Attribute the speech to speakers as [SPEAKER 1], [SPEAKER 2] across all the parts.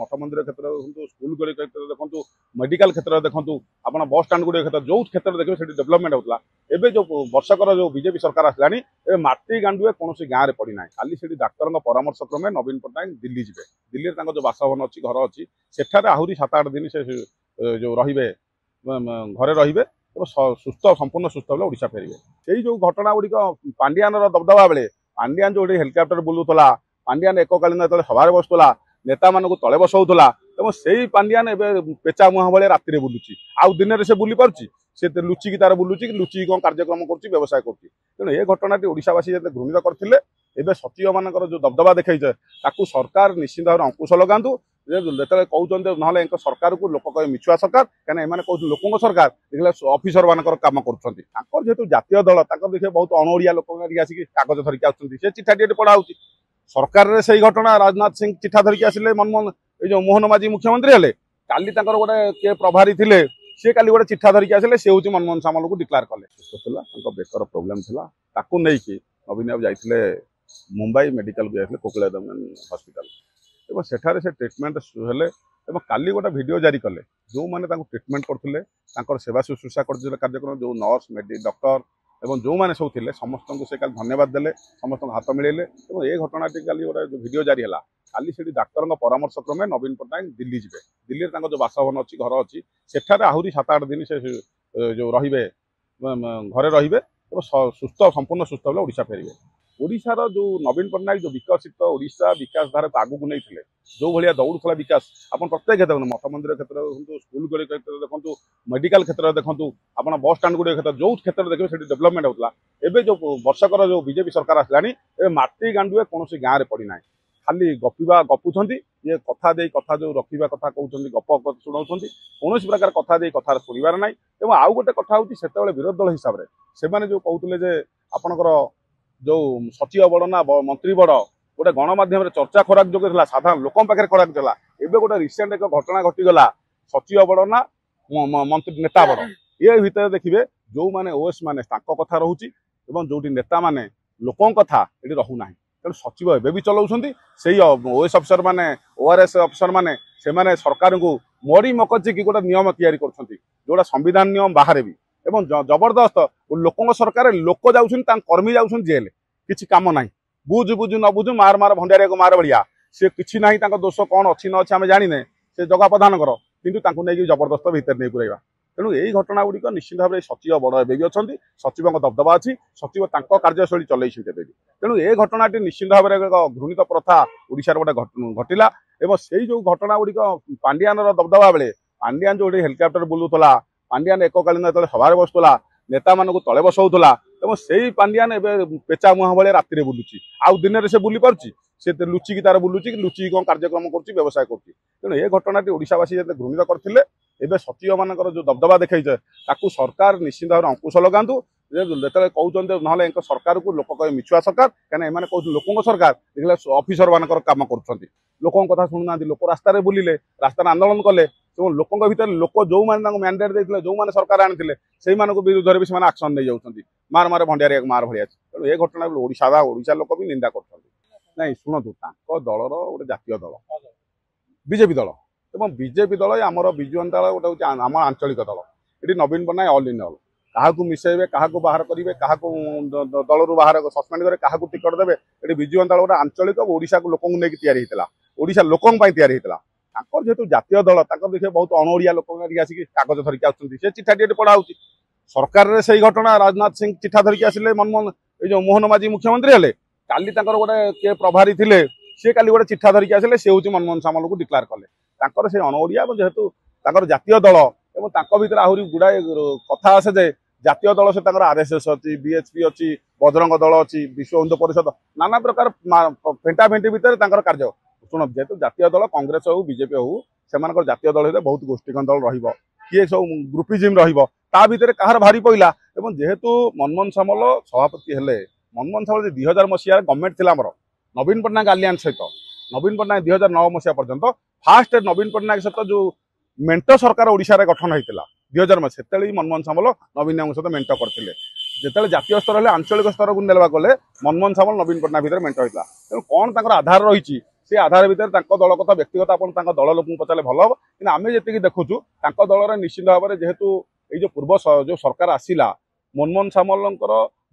[SPEAKER 1] मठ मंदिर क्षेत्र देखो स्कूल क्षेत्र देखो मेडिकल क्षेत्र देखो आप बस स्टाण गुड़ क्षेत्र जो क्षेत्र देखिए से डेवलपमेंट होता है जो वर्षकर जो बीजेपी सरकार आसलानी ए माटी गांडुए कौन गाँव में पड़ी ना खाली से डाक्तर परामर्श क्रमे नवीन पट्टनायक दिल्ली जी दिल्ली जो बासभवन अच्छी घर अच्छी सेठारे आहरी 7-8 दिन से जो रे घरे रे सुस्थ संपूर्ण सुस्थ बेले ओडिशा फेरबे से जो घटना गुड़िक पांडियान दबदबा बेले पांडियान जो हेलिकप्टर बुलूला पांडियान एककालीन जो सभार बसुला नेता मान तले बसौला एवं से पांडियान पेचा मुहां भाई राति बुलूची आउ दिन से बुली पार्टी से लुचिकी तार बुलूची लुचिकी कौन कार्यक्रम कर व्यवसाय कर घटना ओडावासी जो घृणित करते एवं सचिव मान जो दबदबा देखा सरकार निश्चित भाव अंकुश लगातु जो कहते ना सरकार को लोक कहे मिछुआ सरकार कहीं लोक सरकार देखा अफिसर मान कम कर जेहतु जातीय दल देखिए बहुत अणओिया लोक आसिक कागज धरिक आसुँच चिठाटी पढ़ा सरकार से घटना राजनाथ सिंह चिठा धरिक आसिले मनमोहन जो मोहन माझी मुख्यमंत्री हेले काली गोटे किए प्रभारी थे सी काली गोटे चिठा धरिक आसिले से हूँ मनमोहन सामल को डिक्लेयर कले सुस्थ था बेकर प्रोब्लेम था ताकू नहीं नवीन बाबू जाते मुंबई मेडिकल को जाते कोकिलादम हॉस्पिटल एवं सेठारे से ट्रिटमेंट हेले काली गोटे वीडियो जारी कले जो मैंने ट्रिटमेंट करते सेवा शुश्रूषा कर कार्यक्रम जो नर्स डॉक्टर एवं जो मैंने सब थे समस्त को से धन्यवाद देले समस्त हाथ मिलेले ये घटना काली गोटे जो वीडियो जारी है खाली से डाक्तर परामर्श क्रमे नवीन पट्टनायक दिल्ली जी दिल्ली जो बासभवन अच्छी घर अच्छी सेठारे आहरी 7-8 दिन से जो रे घरे रे सुस्थ संपूर्ण सुस्थ बेले ओडिशा फेरबे ओडिशार जो नवीन पट्टनायक जो विकसित ओडिशा विकास धारा को आगू नहीं थे जो भाया दौड़ूला विकास आप प्रत्येक क्षेत्र मठ मंदिर क्षेत्र देखो स्कूल क्षेत्र देखो मेडिकल क्षेत्र देखो आप बस स्टाण गुड़ क्षेत्र जो क्षेत्र देखिए से डेवलपमेंट होता है जो वर्षकर जो बीजेपी सरकार आसलानी माटी गांडुए कौन गाँव में पड़ी ना खाली गपिबा गपुंट ये कथा दे कथा जो रखा कथा कहते गप शुणाऊँ कौन प्रकार कथा दे कथा शुणवार ना एवं आउ गोटे कथा हूँ से विरोधी दल हिसाब से जो कहते आपणकर जो सचिव बड़ ना मंत्री बड़ गोटे गणमाध्यम चर्चा खोराक जो साधारण लोक पाखे खोराक देला एवं गोटे रिसेंट एक घटना घटीगला सचिव बड़ ना मंत्री नेता बड़ ये भितर देखिए जो मैंने ओएस मैंने कथा रोचे जो नेता मैंने लोकों कथा ये रोना तेणु सचिव एवं भी चलाऊँ से ओएस अफिसर मैंने ओआरएस अफिसर मैंने से सरकार को मरी मकचिकी गोटे नियम तैयारी करोटा संविधान नियम बाहर भी एवं जबरदस्त लोक सरकार लोक जाऊँ कर्मी जाऊँ जेल किसी कम ना बुझ बुझ न बुझ मार मार भंडारिया को मार भाया सी कि ना दोष कौन अच्छी न अच्छे आम जाने से जगह प्रधान कर कि नहीं जबरदस्त भितर नहीं पुरैवा तेणु यही घटना गुड़िक निश्चित भाव सचिव बड़ एवं भी अच्छा सचिव दबदबा अच्छी सचिव कार्यशैली चलती तेणु ये घटनाटी निश्चित भाव में घृणित प्रथा ओडिशार गोटे घटला एवं से जो घटना गुड़िक पांडियान दबदबा बेले पांडियान जो हेलिकप्टर बुलूला पांडियान एककालीन जो सभार बसुला नेता मान तले बसौला एवं से पांडियान पेचा मुहां भाई राति बुलूची आउ दिन से बुली पार्टी से लुचिकी तार बुलूची लुचिकी कौन कार्यक्रम कर व्यवसाय कर घटना ओडावासी जो घृणित करते एवं सचिव मान जो दबदबा देखा सरकार निश्चित भाव अंकुश लगातु जो कहते ना सरकार को लोक कहे मिछुआ सरकार कहीं लोक सरकार देखा अफिसर मान कम कर लोकों कथा शुणुना लोक रास्तार बुलिले रास्तार आंदोलन कले लोकों भीतर लोक जो मैंने मैंडेट देते जो मैंने सरकार आनी से विरुद्ध भी से आक्शन नहीं जाऊँ मार मार भंडारिया मार भाया तेणु ये घटना ओडिशा लोक भी निंदा कर नहीं शुणु दलर गोटे जातीय दल बीजेपी दल एवं बीजेपी दल आमर विजु जनता दल गोटे आम आंचलिक दल ये नवीन पट्टनायक ऑल इन ऑल क्या मिसेबे क्या बाहर करेंगे क्या दल बाहर सस्पेंड करेंगे क्या टिकट देवे ये विजु जनता दल गोटे आंचलिक ओडिशा को लोक या ओडिशा लोकों या जेहतु जातीय दल देखिए बहुत अणओिया लोक आसिक कागज धरिक आसुँच चिठाटी पढ़ा सरकार से घटना राजनाथ सिंह चिठा धरिक आसिले मनमोहन जो मोहन माझी मुख्यमंत्री हेले काली गोटे किए प्रभारी थे सी काली गोटे चिठा धरिक आसिले से हूँ मनमोहन सामल को डिक्लेयर कले से अणओिया जेहेतु जातीय दल एवं भीतर आहरी गुड़ाए कथा आसे जे जातीय दल से आरएसएस अच्छी बीएचपी अच्छी बजरंग दल अच्छी विश्व हिंदू परिषद नाना प्रकार फेंटा फेंटी भितर कार्य शुण जेहेतु जातीय दल कांग्रेस हो बीजेपी हो से जातीय दल बहुत गोष्ठीगत दल किए सब ग्रुपिजिम भितर कहार भारी पड़ा एवं जेहेतु मनमोहन सामल सभापति हेले मनमोहन सामल 2000 मसीह गवर्नमेंट थी नवीन पट्टनायक आलियान्स सहित नवीन पट्टनायक 2009 मसीहा पर्यंत फास्ट नवीन पट्टनायक सहित जो मेंट सरकार ओडिशा रे गठन होता 2000 मसीह से मनमोहन सामल नवीन सहित मेंट करते जिते जातीय स्तर है आंचलिक स्तर को नेवा गले मनमोहन सामल नवीन पट्टनायक भितर मेंट होता तेणु कौन आधार रही से आधार भितर दल कथा व्यक्तिगत आप दल लोक पचारे भल हम कि आम जी देखुचु दल निश्चित भाव में जेहेतु ये पूर्व जो सरकार आसला मनमोहन सामल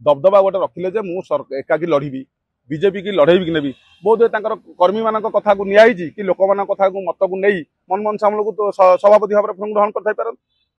[SPEAKER 1] दबदबा गोटे रखिले जे मुझे एकाकी लड़बी बीजेपी की लड़ेबी कि नेबी बोध कर्मी मान कथा को नियाई कि लोक मान कथा को मत को नहीं मनमोहन सामल को तो सभापति भाव में ग्रहण कर